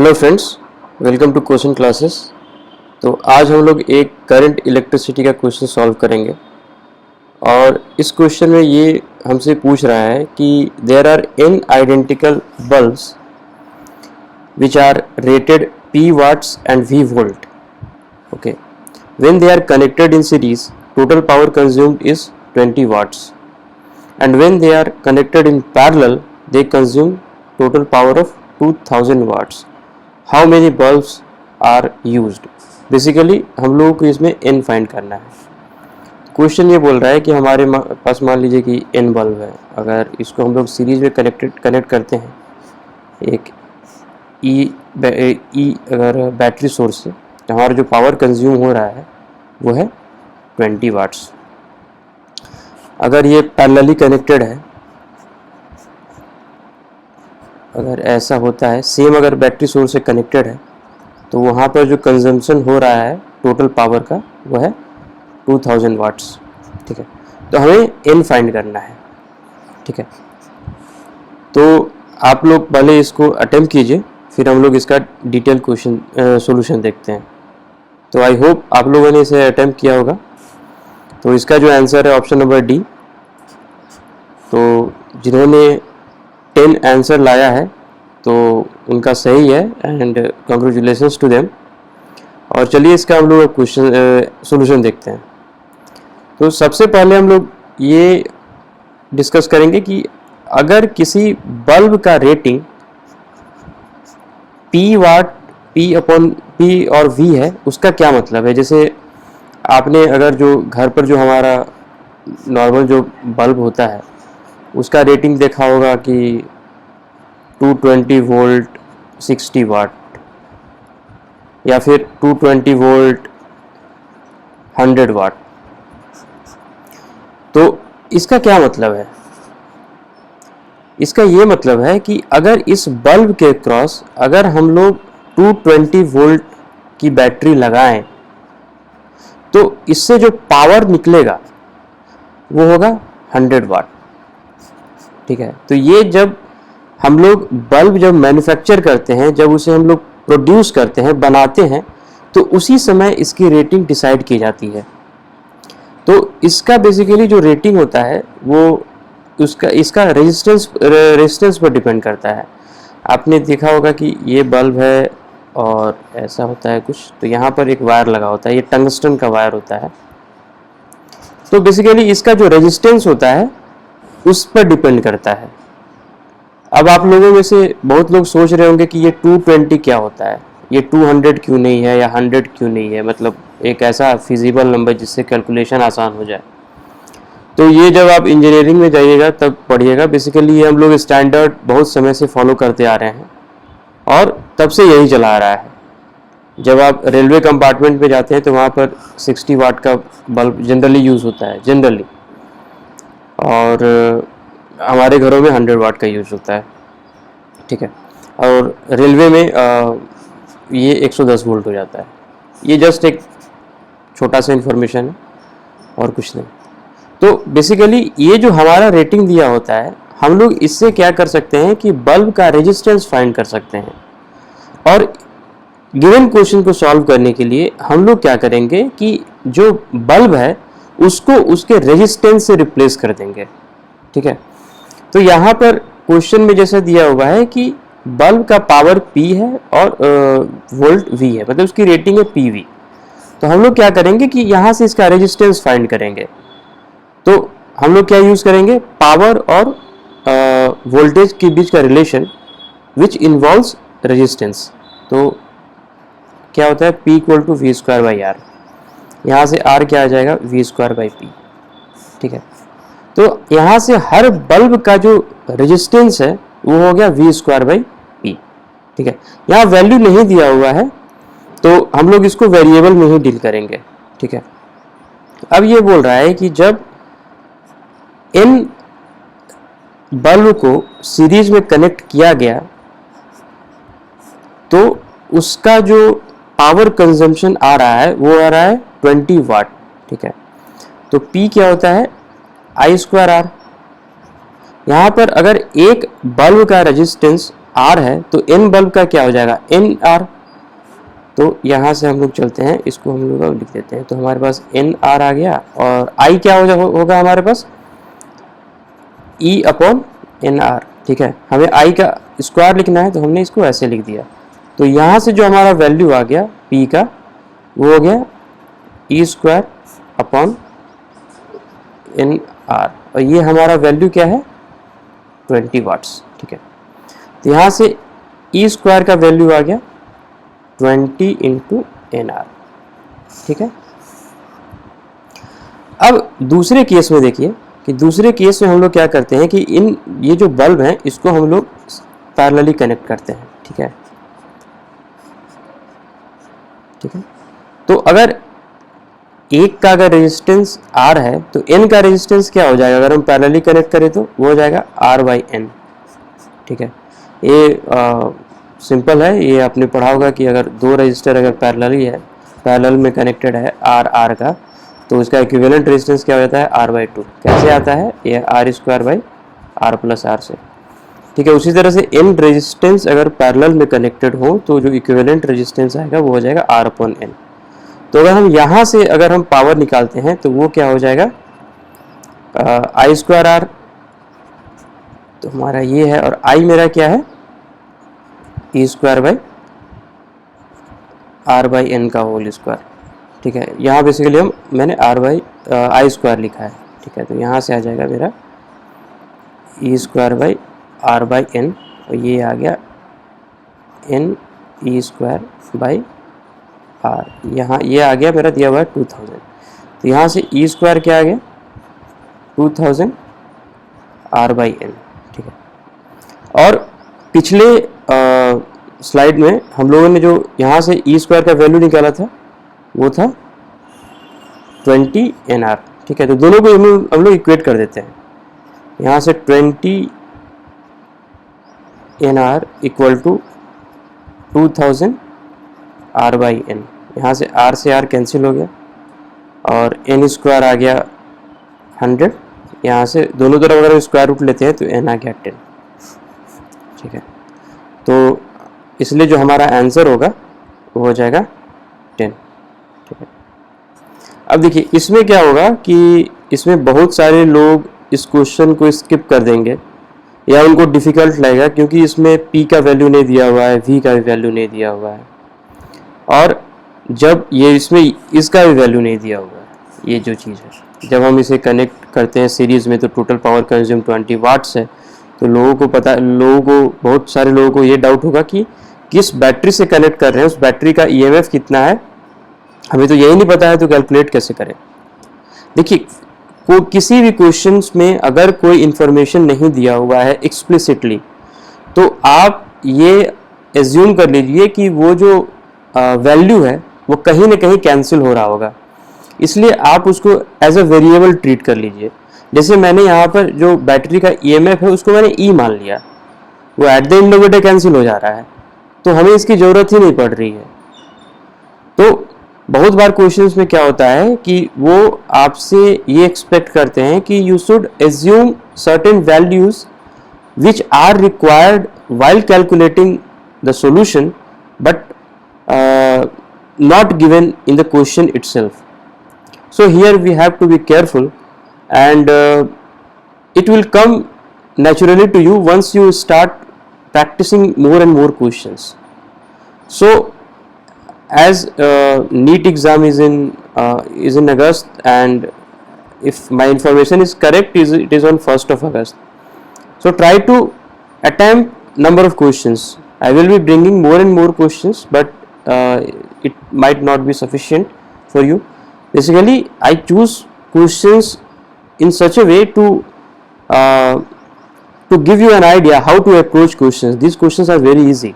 Hello friends, welcome to question classes. तो आज हम लोग एक करंट इलेक्ट्रिसिटी का क्वेश्चन सॉल्व करेंगे और इस क्वेश्चन में ये हमसे पूछ रहा है कि there are n identical bulbs which are rated p watts and v volt. Okay, when they are connected in series, total power consumed is 20 watts, and when they are connected in parallel, they consume total power of 2000 watts. How many bulbs are used. Basically हम लोगों को इसमें n find करना है। Question ये बोल रहा है कि हमारे पास मान लीजिए कि n बल्ब है। अगर इसको हम लोग सीरीज में कनेक्ट करते हैं एक ई अगर बैटरी सोर्स से, तो हमारा जो पावर कंज्यूम हो रहा है वो है 20 वाट्स। अगर ये पैरेलली कनेक्टेड है, अगर ऐसा होता है सेम, अगर बैटरी सोर्स से कनेक्टेड है तो वहाँ पर जो कंजम्पशन हो रहा है टोटल पावर का वो है 2000 वाट्स। ठीक है, तो हमें n फाइंड करना है। ठीक है, तो आप लोग पहले इसको अटेम्प्ट कीजिए, फिर हम लोग इसका डिटेल क्वेश्चन सॉल्यूशन देखते हैं। तो आई होप आप लोगों ने इसे अटेम्प्ट किया होगा। तो इसका जो आंसर है ऑप्शन नंबर डी। तो जिन्होंने 10 आंसर लाया है तो उनका सही है एंड कंग्रेचुलेशंस टू देम। और चलिए इसका हम लोग क्वेश्चन सॉल्यूशन देखते हैं। तो सबसे पहले हम लोग ये डिस्कस करेंगे कि अगर किसी बल्ब का रेटिंग P वाट P और V है, उसका क्या मतलब है। जैसे आपने अगर जो घर पर जो हमारा नॉर्मल जो बल्ब होता है उसका रेटिंग देखा होगा कि 220 वोल्ट 60 वाट, या फिर 220 वोल्ट 100 वाट। तो इसका क्या मतलब है। इसका ये मतलब है कि अगर इस बल्ब के क्रॉस अगर हम लोग 220 वोल्ट की बैटरी लगाएं तो इससे जो पावर निकलेगा वो होगा 100 वाट। ठीक है, तो ये जब हम लोग बल्ब जब मैन्युफैक्चर करते हैं, जब उसे हम लोग प्रोड्यूस करते हैं, बनाते हैं, तो उसी समय इसकी रेटिंग डिसाइड की जाती है। तो इसका बेसिकली जो रेटिंग होता है वो इसका रेजिस्टेंस पर डिपेंड करता है। आपने देखा होगा कि ये बल्ब है और ऐसा होता है कुछ, तो यहाँ पर एक वायर लगा होता है, ये टंगस्टन का वायर होता है। तो बेसिकली इसका जो रेजिस्टेंस होता है उस पर डिपेंड करता है। अब आप लोगों में से बहुत लोग सोच रहे होंगे कि ये 220 क्या होता है, ये 200 क्यों नहीं है या 100 क्यों नहीं है, मतलब एक ऐसा फिजिबल नंबर जिससे कैलकुलेशन आसान हो जाए। तो ये जब आप इंजीनियरिंग में जाइएगा तब पढ़िएगा। बेसिकली ये हम लोग स्टैंडर्ड बहुत समय से फॉलो करते आ रहे हैं और तब से यही चला आ रहा है। जब आप रेलवे कंपार्टमेंट में जाते हैं तो वहाँ पर 60 वाट का बल्ब जनरली यूज़ होता है जनरली, और हमारे घरों में 100 वाट का यूज़ होता है। ठीक है, और रेलवे में ये 110 वोल्ट हो जाता है। ये जस्ट एक छोटा सा इन्फॉर्मेशन है और कुछ नहीं। तो बेसिकली ये जो हमारा रेटिंग दिया होता है, हम लोग इससे क्या कर सकते हैं कि बल्ब का रेजिस्टेंस फाइंड कर सकते हैं। और गिवन क्वेश्चन को सॉल्व करने के लिए हम लोग क्या करेंगे कि जो बल्ब है उसको उसके रेजिस्टेंस से रिप्लेस कर देंगे। ठीक है, तो यहाँ पर क्वेश्चन में जैसा दिया हुआ है कि बल्ब का पावर P है और वोल्ट V है, मतलब उसकी रेटिंग है PV। तो हम लोग क्या करेंगे कि यहाँ से इसका रेजिस्टेंस फाइंड करेंगे। तो हम लोग क्या यूज़ करेंगे, पावर और वोल्टेज के बीच का रिलेशन विच इन्वॉल्व्स रेजिस्टेंस। तो क्या होता है, P = V²/R। यहाँ से R क्या आ जाएगा, V²/P। ठीक है, तो यहाँ से हर बल्ब का जो रेजिस्टेंस है वो हो गया V²/P। ठीक है, यहाँ वैल्यू नहीं दिया हुआ है तो हम लोग इसको वेरिएबल में ही डील करेंगे। ठीक है, अब ये बोल रहा है कि जब इन बल्ब को सीरीज में कनेक्ट किया गया तो उसका जो पावर कंजम्पशन आ रहा है वो आ रहा है 20 वाट। ठीक है, तो P क्या होता है, I²R। यहाँ पर अगर एक बल्ब का रेजिस्टेंस R है तो N बल्ब का क्या हो जाएगा, NR। तो यहाँ से हम लोग चलते हैं, इसको हम लोग अब लिख देते हैं। तो हमारे पास NR आ गया और I क्या होगा हमारे पास, E अपॉन NR। ठीक है, हमें I का स्क्वायर लिखना है तो हमने इसको ऐसे लिख दिया। तो यहाँ से जो हमारा वैल्यू आ गया P का वो हो गया E स्क्वायर अपॉन NR, और ये हमारा वैल्यू क्या है 20 वाट्स। ठीक है, तो यहाँ से E स्क्वायर का वैल्यू आ गया 20 इंटू NR। ठीक है, अब दूसरे केस में देखिए कि दूसरे केस में हम लोग क्या करते हैं कि ये जो बल्ब है इसको हम लोग पैरेलली कनेक्ट करते हैं। ठीक है, ठीक है, तो अगर एक का अगर रेजिस्टेंस R है तो N का रेजिस्टेंस क्या हो जाएगा, अगर हम पैरेलली कनेक्ट करें तो वो हो जाएगा R बाई N। ठीक है, ये सिंपल है, ये आपने पढ़ा होगा कि अगर दो रजिस्टर अगर पैरेलल में कनेक्टेड है R का, तो उसका इक्विवेलेंट रेजिस्टेंस क्या हो जाता है R/2। कैसे आता है, ये R square by R plus R से। ठीक है, उसी तरह से N रेजिस्टेंस अगर पैरेलल में कनेक्टेड हो तो जो इक्विवेलेंट रेजिस्टेंस आएगा वो हो जाएगा R अपॉन N। तो अगर हम यहाँ से अगर हम पावर निकालते हैं तो वो क्या हो जाएगा I स्क्वायर R, तो हमारा ये है, और I मेरा क्या है E square by R by N का होल स्क्वायर। ठीक है, यहाँ बेसिकली मैंने I स्क्वायर लिखा है। ठीक है, तो यहाँ से आ जाएगा मेरा E square by R by N, और ये आ गया N E square by R। यहाँ ये आ गया मेरा दिया हुआ है 2000, तो यहाँ से E स्क्वायर क्या आ गया 2000 R बाई N। ठीक है, और पिछले स्लाइड में हम लोगों ने जो यहाँ से E स्क्वायर का वैल्यू निकाला था वो था 20 NR। ठीक है, तो दोनों को हम लोग इक्वेट कर देते हैं। यहाँ से 20 NR equal to 2000 R by N, यहाँ से R से R कैंसिल हो गया और N स्क्वायर आ गया 100, यहाँ से दोनों तरफ अगर स्क्वायर रूट लेते हैं तो N आ गया 10। ठीक है, तो इसलिए जो हमारा आंसर होगा वो हो जाएगा 10। ठीक है, अब देखिए इसमें क्या होगा कि इसमें बहुत सारे लोग इस क्वेश्चन को स्किप कर देंगे या उनको डिफ़िकल्ट लगेगा, क्योंकि इसमें P का वैल्यू नहीं दिया हुआ है, V का भी वैल्यू नहीं दिया हुआ है, और जब ये इसमें इसका भी वैल्यू नहीं दिया हुआ है। ये जो चीज़ है जब हम इसे कनेक्ट करते हैं सीरीज़ में तो टोटल पावर कंज्यूम 20 वाट्स है। तो बहुत सारे लोगों को ये डाउट होगा कि किस बैटरी से कनेक्ट कर रहे हैं, उस बैटरी का EMF कितना है, हमें तो यही नहीं पता है, तो कैलकुलेट कैसे करें। देखिए किसी भी क्वेश्चंस में अगर कोई इन्फॉर्मेशन नहीं दिया हुआ है एक्सप्लिसिटली, तो आप ये एज्यूम कर लीजिए कि वो जो वैल्यू है वो कहीं ना कहीं कैंसिल हो रहा होगा, इसलिए आप उसको एज अ वेरिएबल ट्रीट कर लीजिए। जैसे मैंने यहाँ पर जो बैटरी का EMF है उसको मैंने E मान लिया, वो at the end of the day cancel हो जा रहा है, तो हमें इसकी ज़रूरत ही नहीं पड़ रही है। तो बहुत बार क्वेश्चंस में क्या होता है कि वो आपसे ये एक्सपेक्ट करते हैं कि you should assume certain values which are required while calculating the solution, but not given in the question itself. So here we have to be careful, and it will come naturally to you once you start practicing more and more questions. So as NEET exam is in August, and if my information is correct, it is on 1st of August. So try to attempt number of questions. I will be bringing more and more questions, but it might not be sufficient for you. Basically, I choose questions in such a way to give you an idea how to approach questions. These questions are very easy.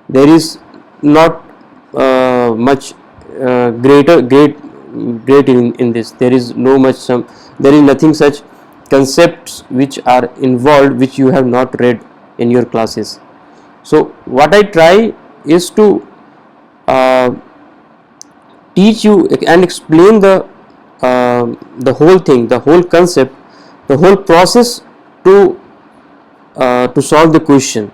There is not much great in this. There is nothing such concepts which are involved which you have not read in your classes. So what I try is to teach you and explain the whole thing, the whole concept, the whole process to solve the question.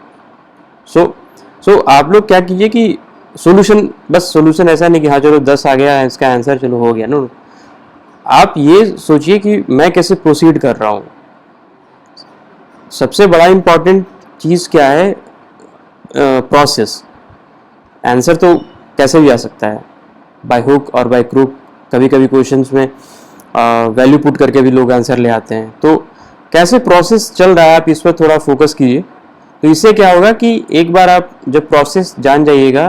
सो आप लोग क्या कीजिए कि solution, बस solution ऐसा नहीं कि हाँ चलो 10 आ गया इसका आंसर, चलो हो गया। नो, आप ये सोचिए कि मैं कैसे प्रोसीड कर रहा हूँ। सबसे बड़ा इम्पॉर्टेंट चीज़ क्या है? प्रोसेस। आंसर तो कैसे भी आ सकता है, बाय हुक और बाय क्रूक। कभी कभी क्वेश्चंस में वैल्यू पुट करके भी लोग आंसर ले आते हैं। तो कैसे प्रोसेस चल रहा है, आप इस पर थोड़ा फोकस कीजिए। तो इससे क्या होगा कि एक बार आप जब प्रोसेस जान जाइएगा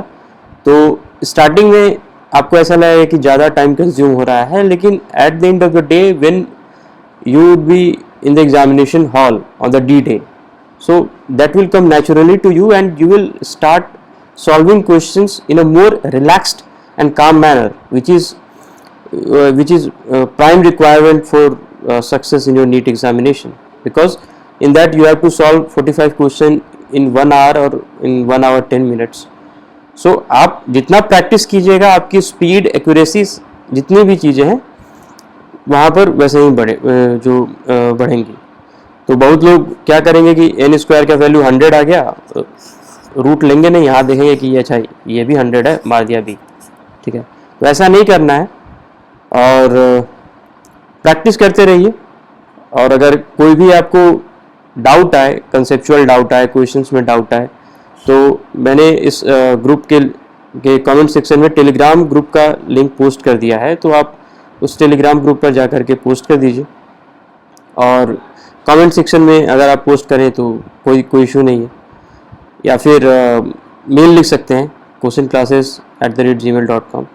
तो स्टार्टिंग में आपको ऐसा लगेगा कि ज़्यादा टाइम कंज्यूम हो रहा है, लेकिन at the end of the day when you would be in the examination hall on the D-day, so that will come naturally to you and you will start solving questions in a more relaxed and calm manner, which is prime requirement for success in your NEET examination, because in that you have to solve 45 question in 1 hour or in 1 hour 10 minutes. So आप जितना practice कीजिएगा, आपकी speed, accuracy, जितनी भी चीज़ें हैं वहाँ पर वैसे ही बढ़ेंगी। तो बहुत लोग क्या करेंगे कि n स्क्वायर का वैल्यू 100 आ गया, रूट लेंगे नहीं, यहाँ देखेंगे कि अच्छा ये भी 100 है, मार दिया b, ठीक है। तो ऐसा नहीं करना है और प्रैक्टिस करते रहिए। और अगर कोई भी आपको डाउट आए, कंसेप्चुअल डाउट आए, क्वेश्चंस में डाउट आए, तो मैंने इस ग्रुप के कमेंट सेक्शन में टेलीग्राम ग्रुप का लिंक पोस्ट कर दिया है, तो आप उस टेलीग्राम ग्रुप पर जा कर के पोस्ट कर दीजिए। और कमेंट सेक्शन में अगर आप पोस्ट करें तो कोई इशू नहीं है, या फिर मेल लिख सकते हैं questionclasses@gmail.com।